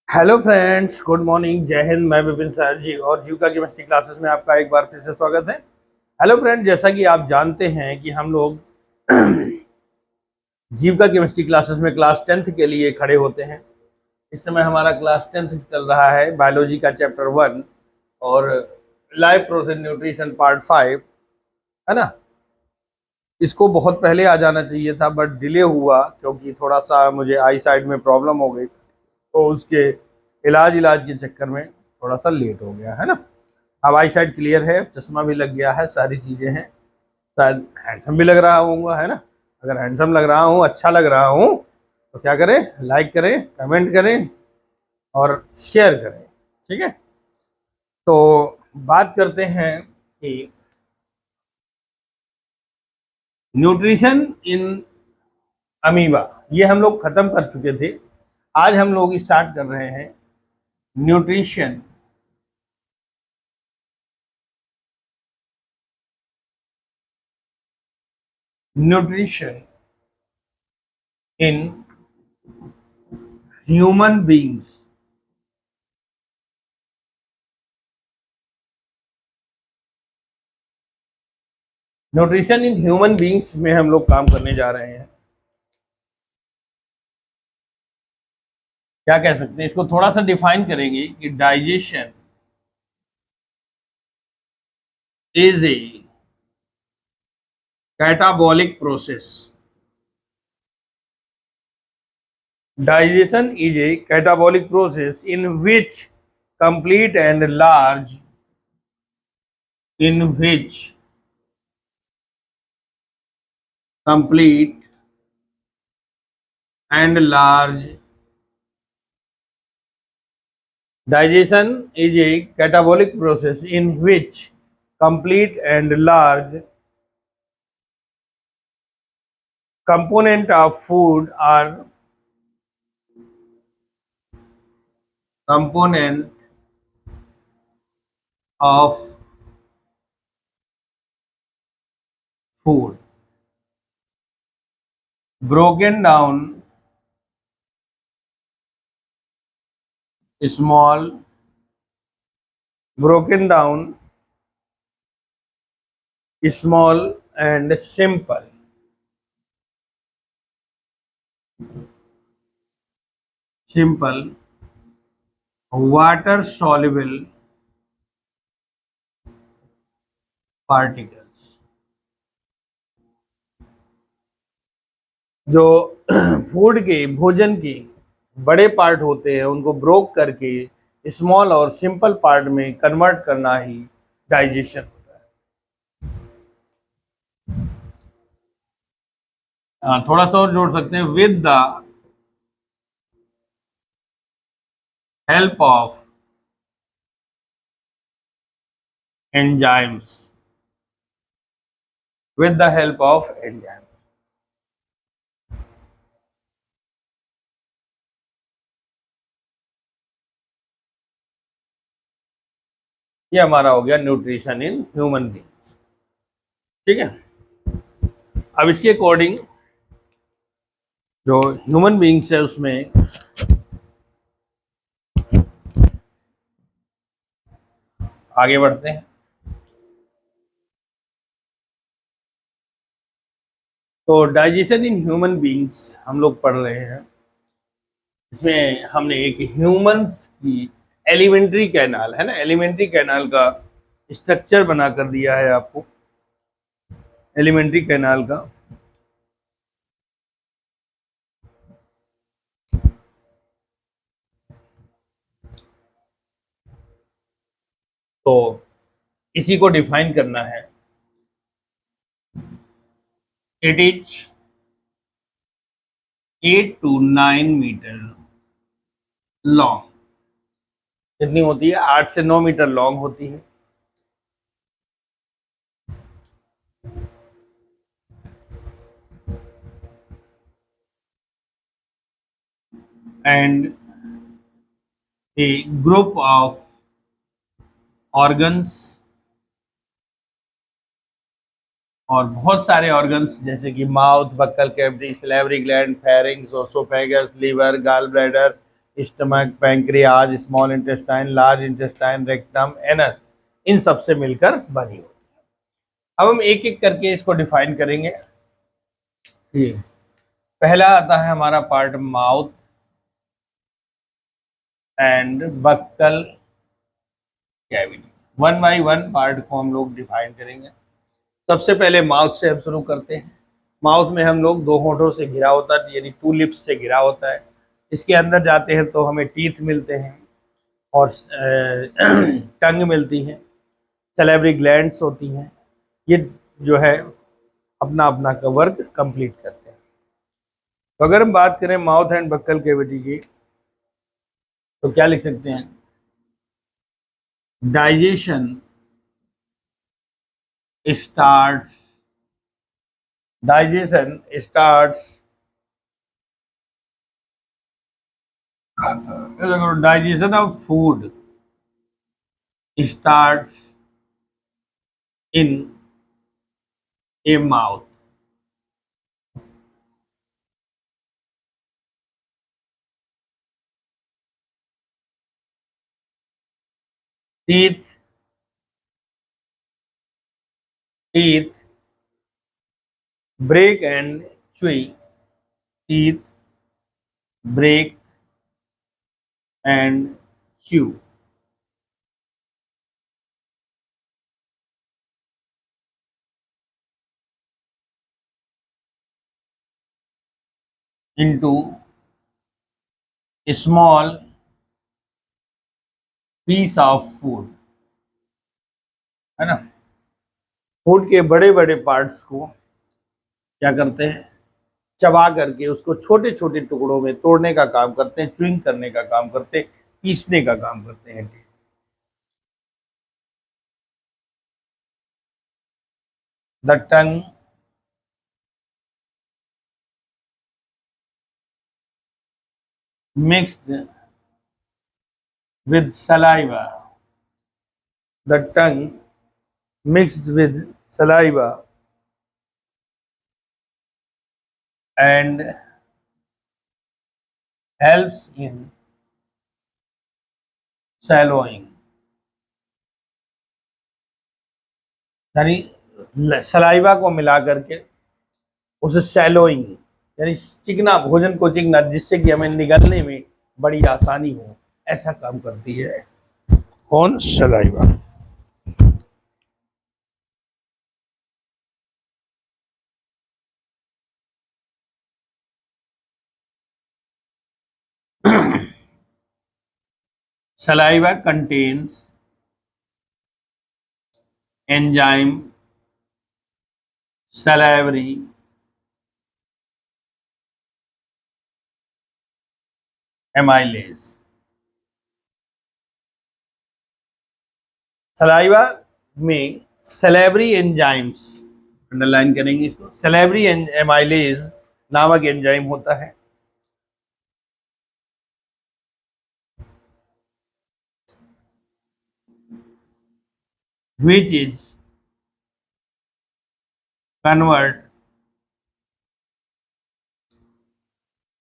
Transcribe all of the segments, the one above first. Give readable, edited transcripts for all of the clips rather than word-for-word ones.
Hello friends, good morning, जय हिंद। मैं Vipin sir जी और जीव का केमिस्ट्री क्लासेस में आपका एक बार फिर से स्वागत है। हेलो फ्रेंड, जैसा कि आप जानते हैं कि हम लोग जीव का केमिस्ट्री क्लासेस में क्लास 10th के लिए खड़े होते हैं। इस समय हमारा क्लास 10th चल रहा है, बायोलॉजी का चैप्टर 1 और लाइफ प्रोसेस न्यूट्रिशन पार्ट 5, है ना। इसको बहुत पहले आ जाना चाहिए था बट डिले हुआ क्योंकि थोड़ा सा मुझे आई साइड में प्रॉब्लम हो गई, तो उसके इलाज के चक्कर में थोड़ा सा लेट हो गया, है ना। अब आई साइड क्लियर है, चश्मा भी लग गया है, सारी चीज़ें हैं। शायद हैंडसम भी लग रहा होऊंगा, है ना। अगर हैंडसम लग रहा हूँ, अच्छा लग रहा हूँ, तो क्या करें, लाइक करें, कमेंट करें और शेयर करें। ठीक है, तो बात करते हैं कि न्यूट्रिशन इन अमीबा, ये हम लोग खत्म कर चुके थे। आज हम लोग स्टार्ट कर रहे हैं nutrition nutrition in human beings. Nutrition in human beings में हम लोग काम करने जा रहे हैं। क्या कह सकते हैं, इसको थोड़ा सा डिफाइन करेंगे कि digestion is a catabolic process. Digestion is a catabolic process in which complete and large in which complete and large digestion is a catabolic process in which complete and large component of food are component of food broken down small broken down small and simple water soluble particles। जो food के भोजन के बड़े part होते हैं उनको broke करके small और सिंपल पार्ट में कन्वर्ट करना ही डाइजेशन होता है। थोड़ा सा और जोड़ सकते हैं, with the help of enzymes. With the help of enzymes, ये हमारा हो गया न्यूट्रिशन इन ह्यूमन बींग्स। ठीक है, अब इसके अकॉर्डिंग जो ह्यूमन बींग्स है उसमें आगे बढ़ते हैं। तो डाइजेशन इन ह्यूमन बींग्स हम लोग पढ़ रहे हैं। इसमें हमने एक ह्यूमंस की एलिमेंट्री कैनाल, है ना, एलिमेंट्री कैनाल का स्ट्रक्चर बना कर दिया है आपको, एलिमेंट्री कैनाल का। तो इसी को डिफाइन करना है। It is 8 to 9 metre long. कितनी होती है, 8 से 9 मीटर लॉन्ग होती है। And a group of organs, और बहुत सारे ऑर्गन्स जैसे कि mouth, buccal cavity, salivary gland, pharynx, oesophagus, liver, gall bladder, stomach, pancreas, small intestine, large intestine, rectum, anus, इन सब से मिलकर बनी होती है। अब हम एक एक करके इसको डिफाइन करेंगे। ठीक, पहला आता है हमारा part mouth and buccal cavity. One by one part को हम लोग डिफाइन करेंगे। सबसे पहले माउथ से हम शुरू करते हैं। माउथ में हम लोग दो होठों से घिरा होता है, यानी टू लिप्स से घिरा होता है। इसके अंदर जाते हैं तो हमें टीथ मिलते हैं और टंग मिलती है, सैलिवरी ग्लैंड्स होती हैं। ये जो है अपना अपना का वर्क कंप्लीट करते हैं। तो अगर हम बात करें माउथ एंड बक्कल कैविटी की, तो क्या लिख सकते हैं? Digestion starts digestion starts digestion of food starts in A mouth. Teeth teeth break and chew. Teeth break and chew. Into a small piece of food, है ना? फूड के बड़े बड़े पार्ट्स को क्या करते हैं? चबा करके उसको छोटे छोटे टुकड़ों में तोड़ने का काम करते हैं, च्युइंग करने का काम करते हैं, पीसने का काम करते हैं। The tongue mixed with saliva. The tongue mixed with saliva and helps in swallowing. यानी सलाइवा को मिला करके उसे सैलोइंग, यानी चिकना, भोजन को चिकना, जिससे कि हमें निगलने में बड़ी आसानी हो, ऐसा काम करती है कौन? Saliva. Saliva contains enzyme salivary amylase। Saliva में सैलिवरी एंजाइम्स, अंडरलाइन करेंगे इसको, सैलिवरी एमाइलेज नामक एंजाइम होता है। which is convert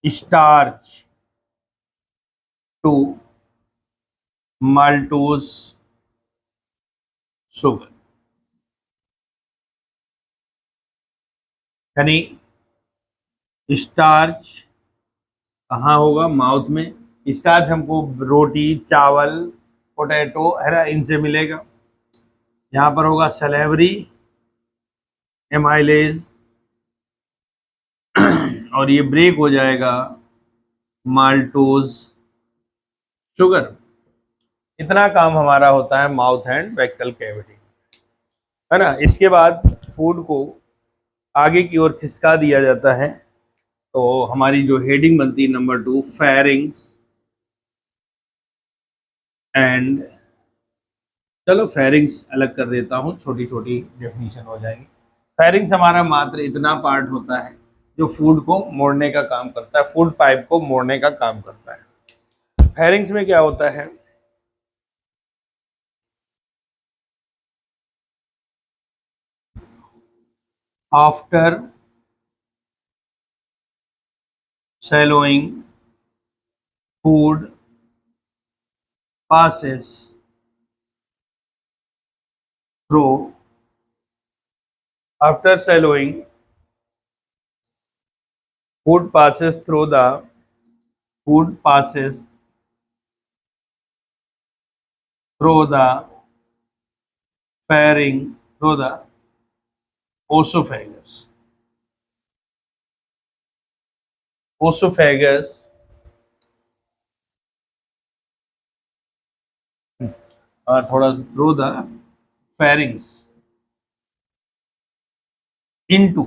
starch to maltose sugar। यानी स्टार्च कहाँ होगा? माउथ में। स्टार्च हमको रोटी, चावल, पोटैटो है ना, इनसे मिलेगा। यहाँ पर होगा सैलिवरी एमाइलेज और ये ब्रेक हो जाएगा माल्टोज शुगर। इतना काम हमारा होता है माउथ एंड बक्कल कैविटी, है ना। इसके बाद फूड को आगे की ओर खिसका दिया जाता है, तो हमारी जो हेडिंग बनती है नंबर 2, फेरिंग्स एंड, चलो फेरिंग्स अलग कर देता हूँ, छोटी छोटी डेफिनेशन हो जाएगी। फेरिंग्स हमारा मात्र इतना पार्ट होता है जो फूड को मोड़ने का काम करता है, फूड पाइप को मोड़ने का काम करता है। फेरिंग्स में क्या होता है? After swallowing food passes through after swallowing food passes through the food passes through the pharynx through the esophagus. Esophagus थोड़ा through the pharynx into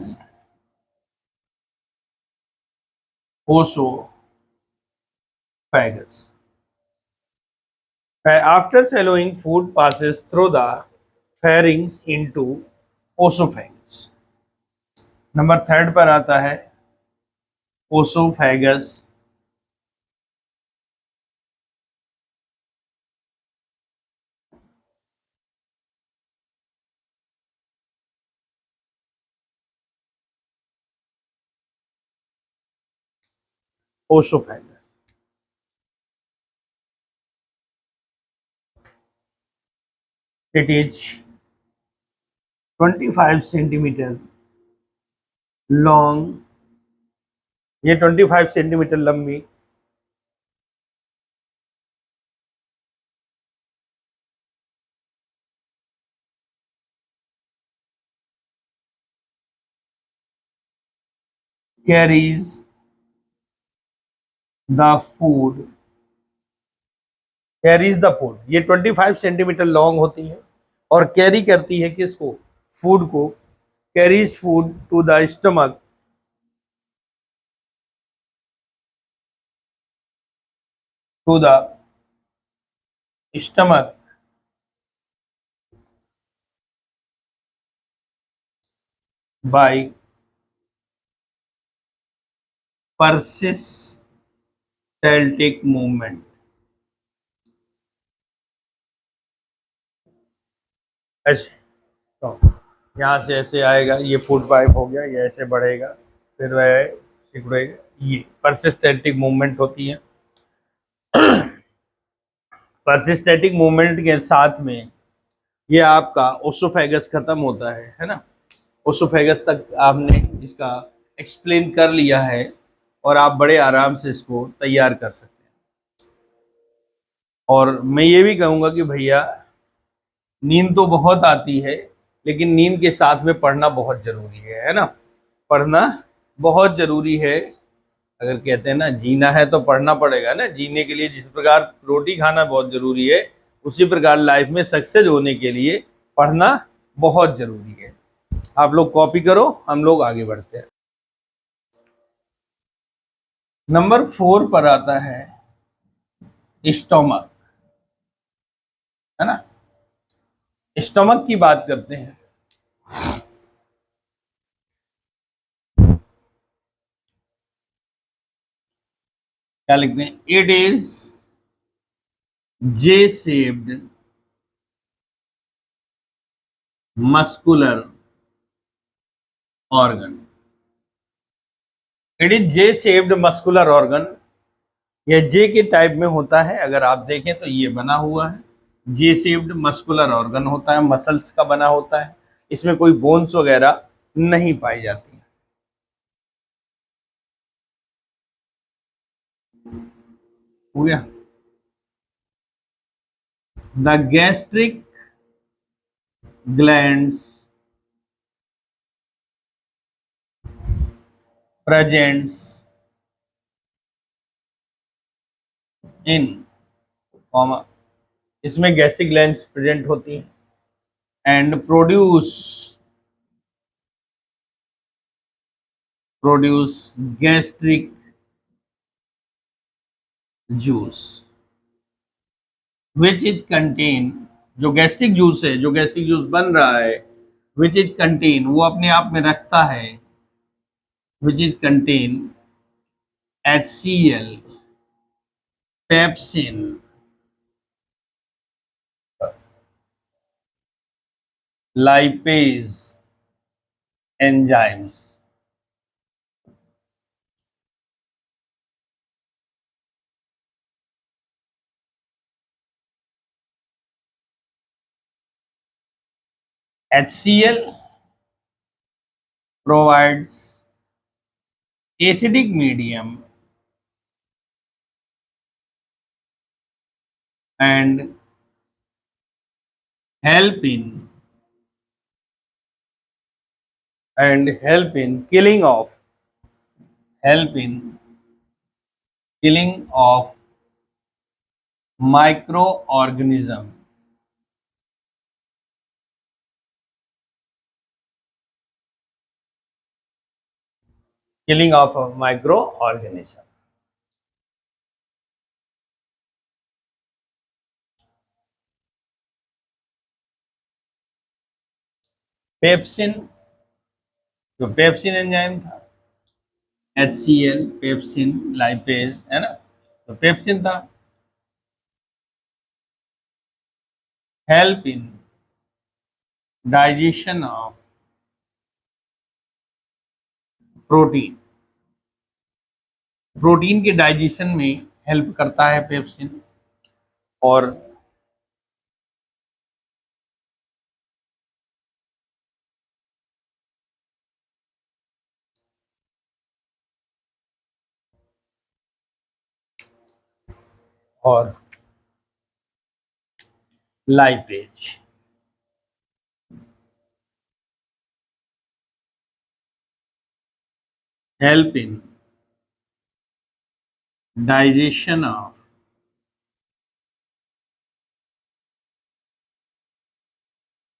esophagus. After swallowing, food passes through the pharynx into esophagus. Number third पर आता है oesophagus. Oesophagus it is 25 centimetre long. ये 25 centimetre लंबी carries the food carries the food. ये 25 centimetre long होती है और carry करती है किसको? फूड को. Carries food to the stomach to the stomach by persistent movement. ऐसे तो यहाँ से ऐसे आएगा, ये फूड पाइप हो गया, ये ऐसे बढ़ेगा, फिर वह सिकुड़ेगा. ये परसिस्टेटिक मूवमेंट होती है. परसिस्टेटिक मूवमेंट के साथ में ये आपका ओसोफेगस खत्म होता है ना. ओसोफेगस तक आपने इसका एक्सप्लेन कर लिया है और आप बड़े आराम से इसको तैयार कर सकते हैं. और मैं ये भी कहूँगा कि भैया नींद तो बहुत आती है, लेकिन नींद के साथ में पढ़ना बहुत जरूरी है ना. पढ़ना बहुत जरूरी है. अगर कहते हैं ना जीना है तो पढ़ना पड़ेगा ना. जीने के लिए जिस प्रकार रोटी खाना बहुत जरूरी है, उसी प्रकार लाइफ में सक्सेस होने के लिए पढ़ना बहुत जरूरी है. आप लोग कॉपी करो, हम लोग आगे बढ़ते हैं. नंबर 4 पर आता है स्टोमक, है ना. स्टोमक की बात करते हैं. क्या लिखते हैं? It is J shaped muscular organ. It is J shaped muscular organ. यह जे के टाइप में होता है. अगर आप देखें तो ये बना हुआ है, जे शेप्ड मस्कुलर ऑर्गन होता है, मसल्स का बना होता है. इसमें कोई बोन्स वगैरह नहीं पाई जाती. हो गया. The gastric glands presents in comma. इसमें गैस्ट्रिक ग्लैंड्स प्रेजेंट होती हैं and produce gastric juice which is contain. जो गैस्ट्रिक जूस है, जो गैस्ट्रिक जूस बन रहा है, विच इज कंटेन, वो अपने आप में रखता है, which is contain HCl, pepsin, lipase enzymes. HCl provides acidic medium and help in help in help in killing of microorganism. Killing of a microorganism. Pepsin, जो पेप्सिन एंजाइम था, HCl pepsin lipase है ना, तो pepsin था। Help in digestion of protein, protein के digestion में help करता है पेप्सिन। और और lipase, help in digestion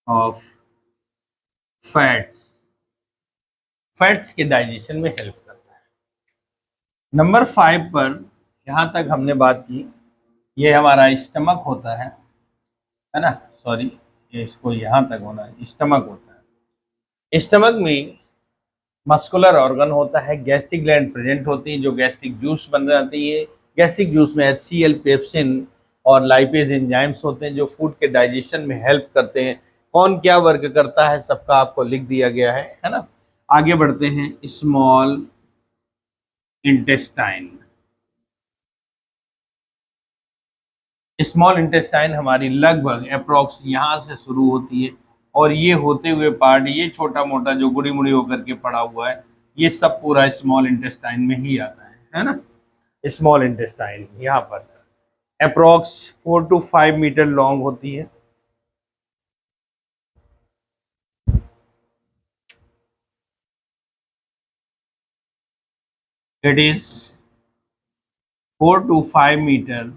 of fats, fats के डाइजेशन में हेल्प करता है। नंबर 5 पर यहाँ तक हमने बात की, ये हमारा स्टमक होता है ना, सॉरी, ये इसको यहाँ तक होना है, स्टमक होता है। स्टमक में मस्कुलर ऑर्गन होता है, गैस्ट्रिक ग्लैंड प्रेजेंट होती है, जो गैस्ट्रिक जूस बन जाती है। गैस्ट्रिक जूस में HCl पेप्सिन और लाइपेज एंजाइम्स होते हैं, जो फूड के डाइजेशन में हेल्प करते हैं। कौन क्या वर्क करता है सबका आपको लिख दिया गया है ना। आगे बढ़ते हैं। स्मॉल इंटेस्टाइन, स्मॉल इंटेस्टाइन हमारी लगभग अप्रोक्स यहाँ से शुरू होती है, और ये होते हुए पार्ट, ये छोटा मोटा जो गुड़ी मुड़ी होकर के पड़ा हुआ है, ये सब पूरा स्मॉल इंटेस्टाइन में ही आता है ना। स्मॉल इंटेस्टाइन यहाँ पर अप्रोक्स 4 to 5 मीटर लॉन्ग होती है। It is 4 to 5 metre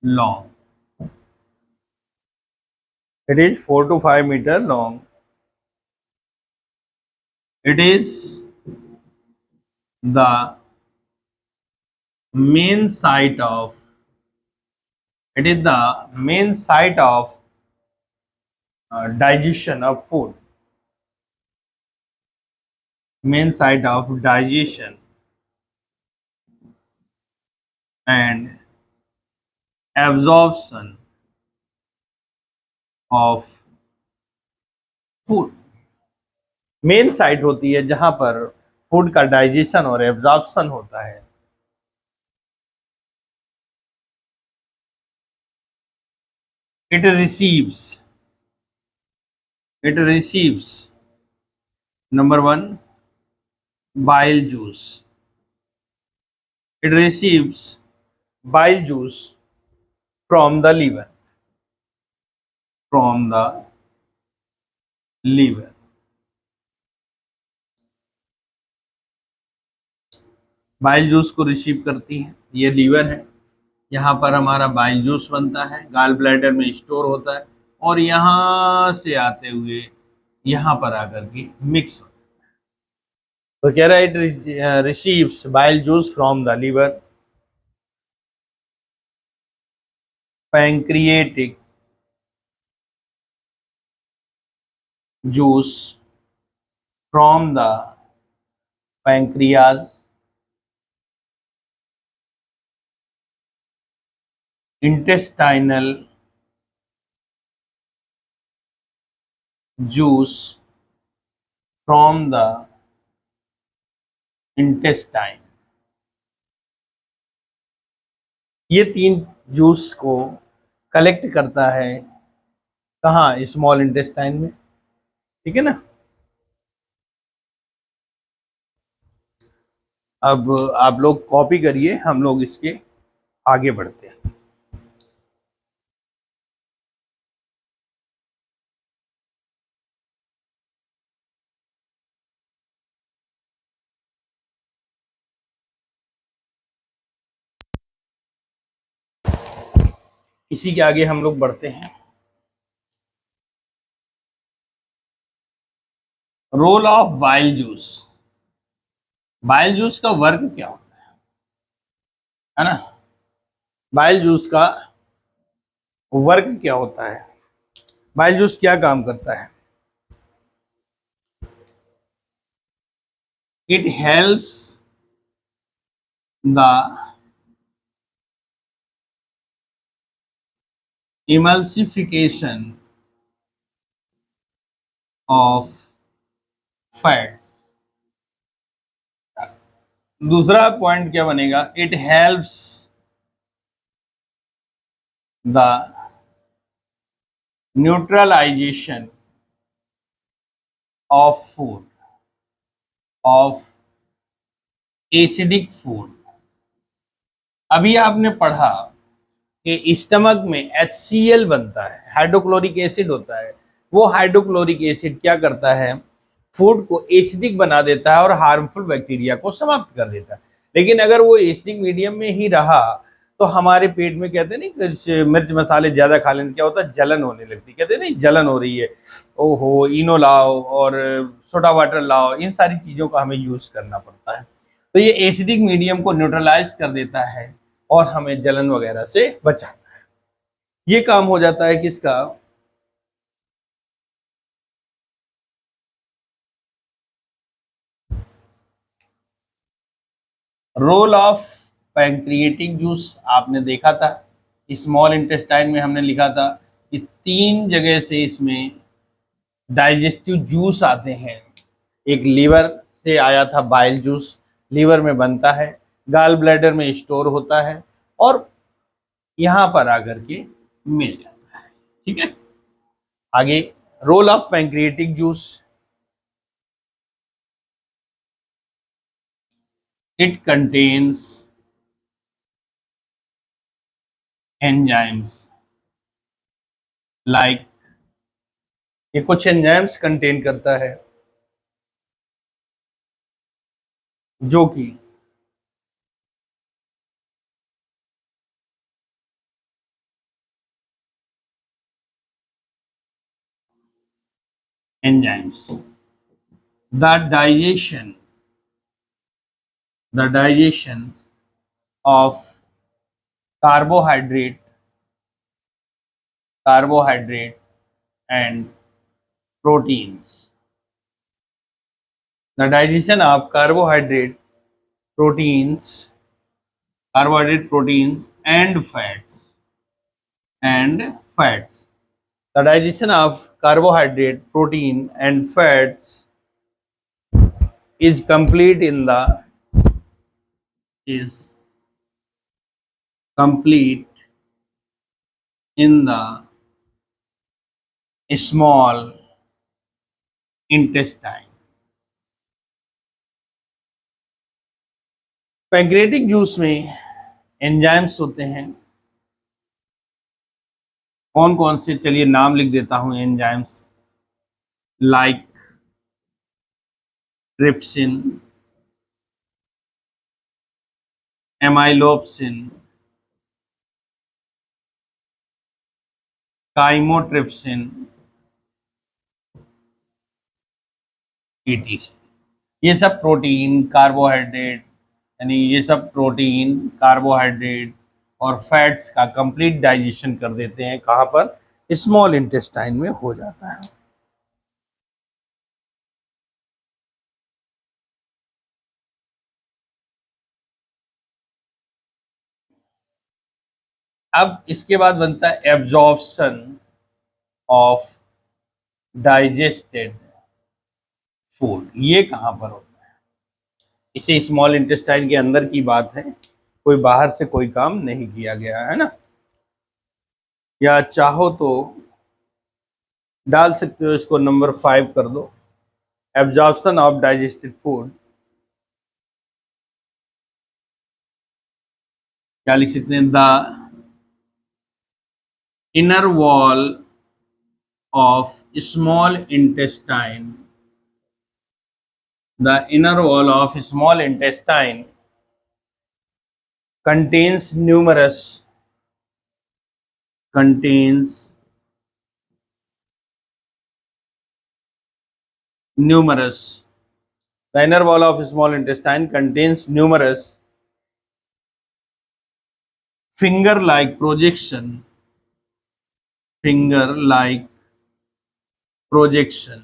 long. It is 4 to 5 meter long. It is the main site of, it is the main site of digestion of food. Main site of digestion and absorption of food. Main site होती है जहां पर food का digestion और absorption होता है। It receives, it receives number 1 bile juice. It receives bile juice from the liver, from the liver. Bile juice को receive करती है, ये लीवर है, यहाँ पर हमारा बाइल जूस बनता है, गाल ब्लैडर में स्टोर होता है, और यहाँ से आते हुए यहाँ पर आकर के मिक्स होता है। तो कह रहा है it receives bile juice from the liver, pancreatic juice from the pancreas, intestinal juice from the intestine. ये 3 जूस को कलेक्ट करता है कहाँ, स्मॉल इंटेस्टाइन में, ठीक है ना। अब आप लोग कॉपी करिए, हम लोग इसके आगे बढ़ते हैं। इसी के आगे हम लोग बढ़ते हैं। Role of bile juice. Bile juice का वर्क क्या होता है ना। बाइल जूस का वर्क क्या होता है, बाइल जूस क्या काम करता है। It helps the emulsification of fats। दूसरा पॉइंट क्या बनेगा, it helps the neutralisation of food, of acidic food. अभी आपने पढ़ा कि स्टमक में HCl बनता है, हाइड्रोक्लोरिक एसिड होता है। वो हाइड्रोक्लोरिक एसिड क्या करता है, फूड को एसिडिक बना देता है और हार्मफुल बैक्टीरिया को समाप्त कर देता है। लेकिन अगर वो एसिडिक मीडियम में ही रहा तो हमारे पेट में, कहते हैं नहीं, कुछ मिर्च मसाले ज्यादा खा लेने क्या होता है, जलन होने लगती, कहते हैं नहीं जलन हो रही है, ओहो इनो लाओ और सोडा वाटर लाओ, इन सारी चीजों का हमें यूज करना पड़ता है। तो ये एसिडिक मीडियम को न्यूट्रलाइज कर देता है और हमें जलन वगैरह से बचाता है। ये काम हो जाता है किसका, रोल ऑफ पैंक्रिएटिक जूस। आपने देखा था स्मॉल इंटेस्टाइन में, हमने लिखा था कि 3 जगह से इसमें डाइजेस्टिव जूस आते हैं। एक लीवर से आया था बाइल जूस, लीवर में बनता है, गाल ब्लैडर में स्टोर होता है और यहाँ पर आकर के मिल जाता है। ठीक है, आगे role of pancreatic juice. It contains enzymes like, ये कुछ एंजाइम्स कंटेन करता है जो कि enzymes the digestion of carbohydrate and proteins. The digestion of proteins, proteins and fats. The digestion of carbohydrate, protein and fats is complete is complete in the small intestine. Pancreatic juice में enzymes होते हैं, कौन कौन से, चलिए नाम लिख देता हूं enzymes, like trypsin, amylopsin, chymotrypsin, ETC। ये सब प्रोटीन कार्बोहाइड्रेट, यानी ये सब प्रोटीन कार्बोहाइड्रेट और फैट्स का कंप्लीट डाइजेशन कर देते हैं। कहाँ पर, स्मॉल इंटेस्टाइन में हो जाता है। अब इसके बाद बनता है एब्जॉर्प्शन ऑफ डाइजेस्टेड फूड। ये कहाँ पर होता है, इसे स्मॉल इंटेस्टाइन के अंदर की बात है, कोई बाहर से कोई काम नहीं किया गया है ना। या चाहो तो डाल सकते हो, इसको नंबर 5 कर दो, एब्जॉर्प्शन ऑफ डाइजेस्टेड फूड। क्या लिख सकते हैं? The inner wall of small intestine, the inner wall of small intestine contains contains numerous the inner wall of small intestine contains numerous finger like projection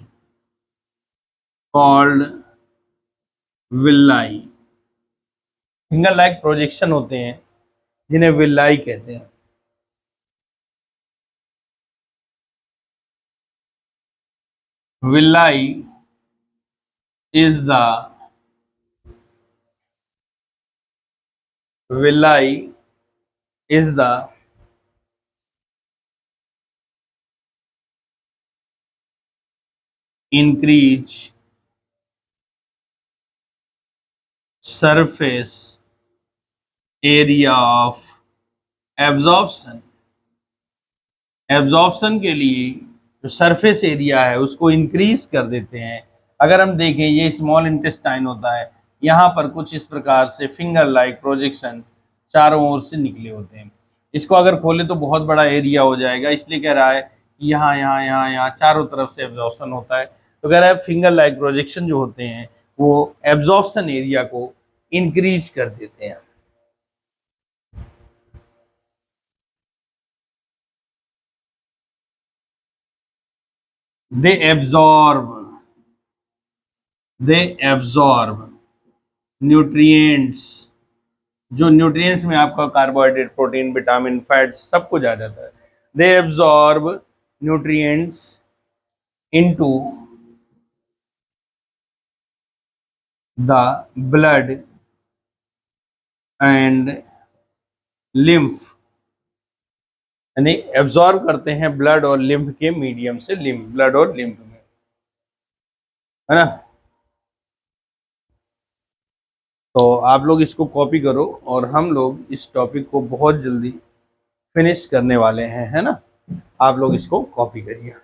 called villi। Finger like projection होते हैं जिन्हें villi कहते हैं। Villi is the villi is the increased surface area of absorption। Absorption के लिए जो surface area है उसको इंक्रीज कर देते हैं। अगर हम देखें, ये स्मॉल इंटेस्टाइन होता है, यहाँ पर कुछ इस प्रकार से फिंगर लाइक प्रोजेक्शन चारों ओर से निकले होते हैं। इसको अगर खोले तो बहुत बड़ा एरिया हो जाएगा, इसलिए कह रहा है यहाँ यहाँ यहाँ यहाँ चारों तरफ से एब्जॉर्प्शन होता है। तो कह रहा है फिंगर लाइक प्रोजेक्शन जो होते हैं वो एब्जॉर्प्शन एरिया को इंक्रीज कर देते हैं। they absorb they absorb nutrients. जो न्यूट्रिएंट्स में आपका कार्बोहाइड्रेट, प्रोटीन, विटामिन, फैट सब कुछ आ जाता है। They absorb nutrients into the blood and lymph, यानी एब्जॉर्ब करते हैं ब्लड और लिम्फ के मीडियम से, ब्लड और लिम्फ में, है ना। तो आप लोग इसको कॉपी करो और हम लोग इस टॉपिक को बहुत जल्दी फिनिश करने वाले हैं, है ना। आप लोग इसको कॉपी करिए।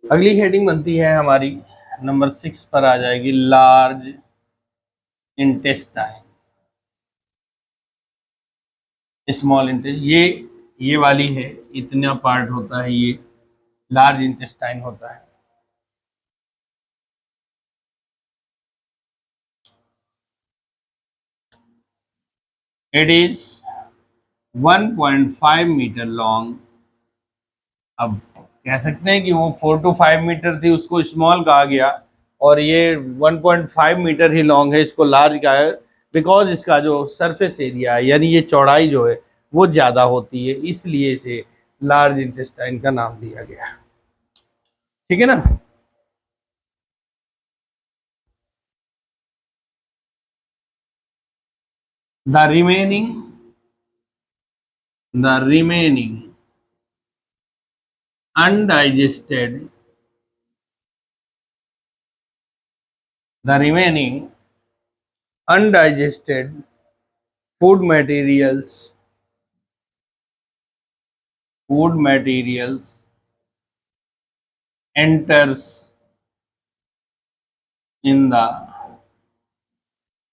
अगली हेडिंग बनती है हमारी नंबर 6 पर आ जाएगी, लार्ज इंटेस्टाइन, स्मॉल इंटेस्ट। ये वाली है, इतना पार्ट होता है, ये लार्ज इंटेस्टाइन होता है। It is 1.5 metre long. अब कह सकते हैं कि वो 4 to 5 मीटर थी, उसको स्मॉल कहा गया, और ये 1.5 मीटर ही लॉन्ग है, इसको लार्ज कहा है बिकॉज इसका जो सरफेस एरिया है, यानी ये चौड़ाई जो है वो ज़्यादा होती है, इसलिए इसे लार्ज इंटेस्टाइन का नाम दिया गया। ठीक है ना। The remaining undigested the remaining undigested food materials enters in the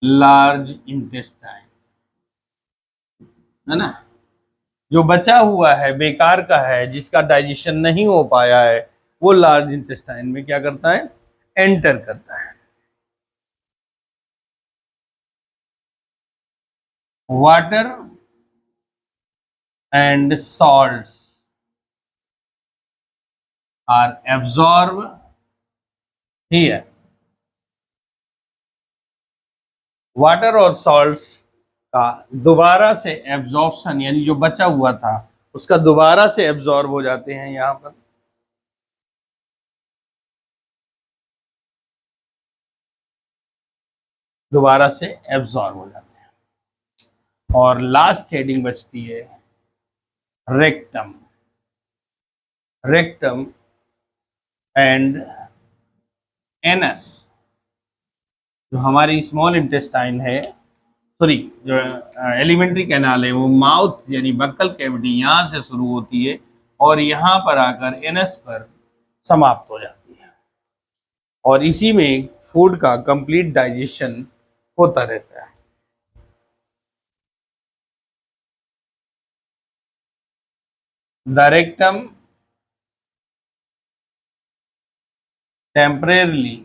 large intestine, है ना। जो बचा हुआ है, बेकार का है, जिसका डाइजेशन नहीं हो पाया है, वो लार्ज इंटेस्टाइन में क्या करता है? एंटर करता है। Water and salts are absorb here. Water और सॉल्ट्स का दोबारा से एब्जॉर्प्शन, यानी जो बचा हुआ था उसका दोबारा से एब्जॉर्ब हो जाते हैं, यहां पर दोबारा से एब्जॉर्ब हो जाते हैं। और लास्ट हेडिंग बचती है रेक्टम, रेक्टम एंड एनस, जो हमारी स्मॉल इंटेस्टाइन है, सॉरी जो एलिमेंट्री कैनाल है, वो माउथ यानी बक्कल कैविटी यहाँ से शुरू होती है और यहाँ पर आकर एनस पर समाप्त हो जाती है, और इसी में फूड का कंप्लीट डाइजेशन होता रहता है। The rectum temporarily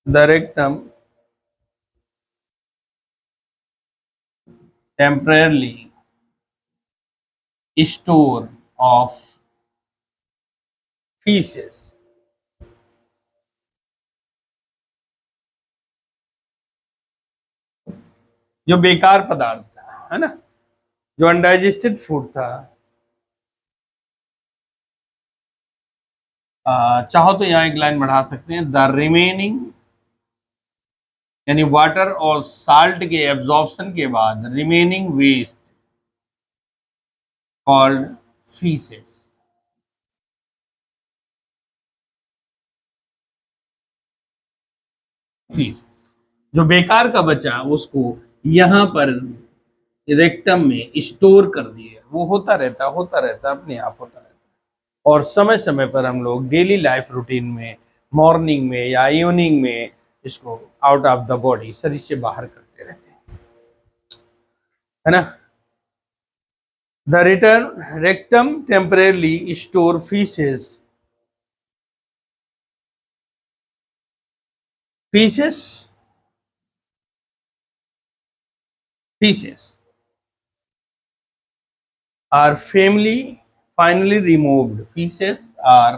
the rectum temporarily store of feces, जो बेकार पदार्थ था, है ना, जो अनडाइजेस्टेड फूड था, चाहो तो यहाँ एक लाइन बढ़ा सकते हैं, द रिमेनिंग, यानी वाटर और साल्ट के एब्जॉर्प्शन के बाद remaining waste called faeces. Faeces जो बेकार का बचा उसको यहाँ पर रेक्टम में स्टोर कर दिए, वो होता रहता अपने आप होता रहता, और समय समय पर हम लोग डेली लाइफ रूटीन में मॉर्निंग में या इवनिंग में इसको आउट ऑफ द बॉडी, शरीर से बाहर करते रहते हैं, है ना। The return rectum temporarily store faeces, faeces feces are finally removed. Feces are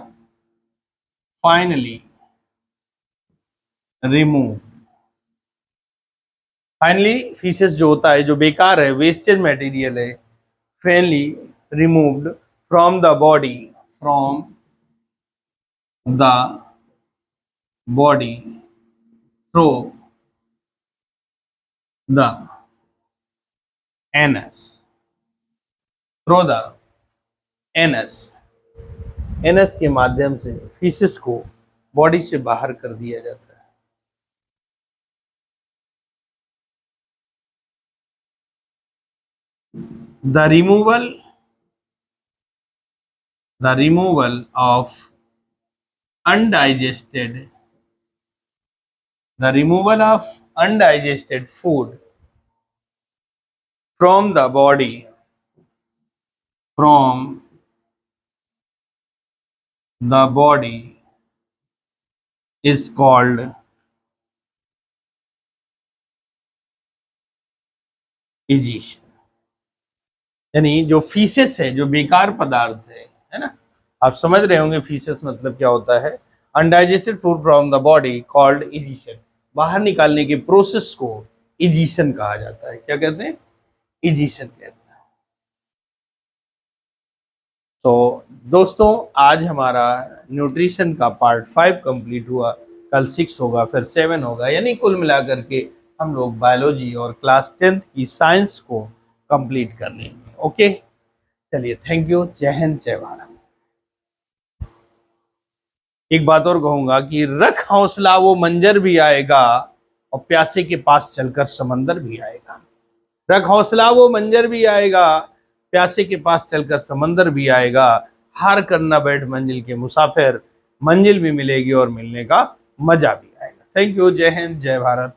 finally removed. Finally faeces जो होता है, जो बेकार है, वेस्टेज मटेरियल है, finally removed from the body, from the body through the anus, through the anus, anus के माध्यम से फीसेस को बॉडी से बाहर कर दिया जाता है। The removal of undigested food from the body, is called egestion। यानी जो फीसेस है, जो बेकार पदार्थ है ना, आप समझ रहे होंगे फीसेस मतलब क्या होता है। Undigested food from the body called egestion, बाहर निकालने के प्रोसेस को इजिशन कहा जाता है। क्या कहते हैं? इजिशन कहते हैं। तो दोस्तों आज हमारा न्यूट्रिशन का पार्ट 5 कंप्लीट हुआ, कल 6 होगा, फिर 7 होगा, यानी कुल मिलाकर के हम लोग बायोलॉजी और क्लास 10th की साइंस को कंप्लीट कर लेंगे। ओके, चलिए, थैंक यू। जय हिंद, जय भारत। एक बात और कहूंगा कि रख हौसला वो मंजर भी आएगा और प्यासे के पास चलकर समंदर भी आएगा। रख हौसला वो मंजर भी आएगा, प्यासे के पास चलकर समंदर भी आएगा। हार करना बैठ मंजिल के मुसाफिर, मंजिल भी मिलेगी और मिलने का मजा भी आएगा। Thank you. जय हिंद, जय भारत।